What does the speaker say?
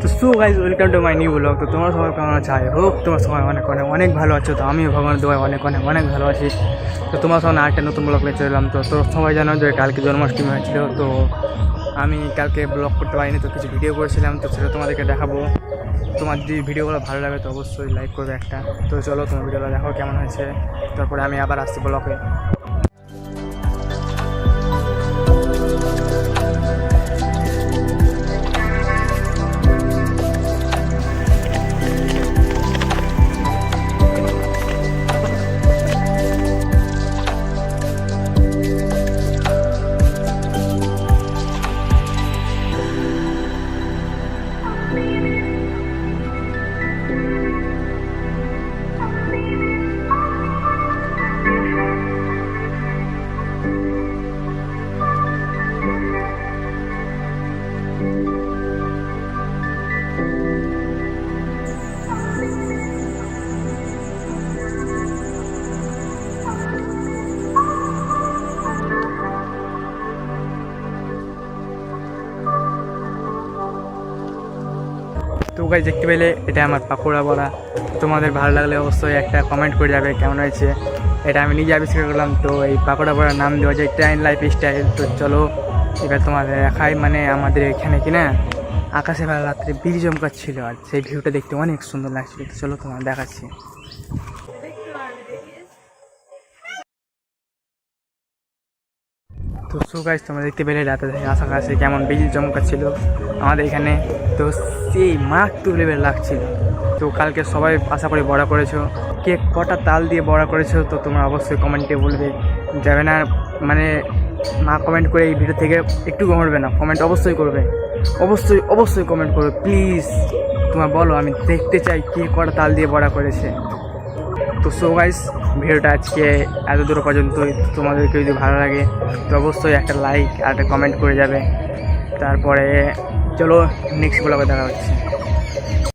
তো so guys welcome to my new blog. তো তোমরা সবাই কেমন আছো? আই হোপ তোমার সবাই অনেক অনেক অনেক ভালো আছো। তো আমিও ভগবানের দোয়ায় অনেক অনেক অনেক ভালো আছি। তো তোমার সঙ্গে আরেকটা নতুন ব্লগ নিয়ে চলে এলাম। তো সবাই জানো যে কালকে জন্মাষ্টমী হয়েছিল। তো আমি কালকে ব্লগ করতে পারিনি, তো কিছু ভিডিও করেছিলাম, তো সেটা তোমাদেরকে দেখাবো। তোমার যদি ভিডিওগুলো ভালো লাগে তো অবশ্যই লাইক করবে একটা। তো চলো তোমার ভিডিওগুলো দেখো কেমন হয়েছে, তারপরে আমি আবার আসছি ব্লগে। তো গাইজ দেখতে পেলে এটা আমার পাকোড়া বড়া। তোমাদের ভালো লাগলে অবশ্যই একটা কমেন্ট করে যাবে কেমন হয়েছে। এটা আমি নিজে আবিষ্কার করলাম। তো এই পাকোড়া বড়ার নাম দেওয়া যায় ট্রেন লাইফ স্টাইল। তো চলো এবার তোমাদের দেখাই, মানে আমাদের এখানে কিনা আকাশে বেলা রাত্রে বিড়ি চমকাচ্ছিল, আর সেই ভিউটা দেখতে অনেক সুন্দর লাগছিল। তো চলো তোমাদের দেখাচ্ছি। তো সো গাইজ তোমরা দেখতে পেলে রাতে আকাশে কেমন বিজলি চমকাচ্ছিল আমাদের এখানে। তো সেই মারাত্মক লেভেল লাগছিল। তো কালকে সবাই আশা করি বড়া করেছো, কে কটা তাল দিয়ে বড়া করেছো তো তোমরা অবশ্যই কমেন্টে বলবে। যাবে না মানে না কমেন্ট করে এই ভিডিও থেকে একটু কমবে না, কমেন্ট অবশ্যই করবে, অবশ্যই অবশ্যই কমেন্ট করবে প্লিজ। তোমরা বলো, আমি দেখতে চাই কে কটা তাল দিয়ে বড়া করেছে। তো সো গাইস ভিডিওটা আজকে এত দূর পর্যন্তই। তোমাদেরকে যদি ভালো লাগে তো অবশ্যই একটা লাইক আর একটা কমেন্ট করে যাবে। তারপরে চলো নেক্সট ব্লগে দেখা হচ্ছে।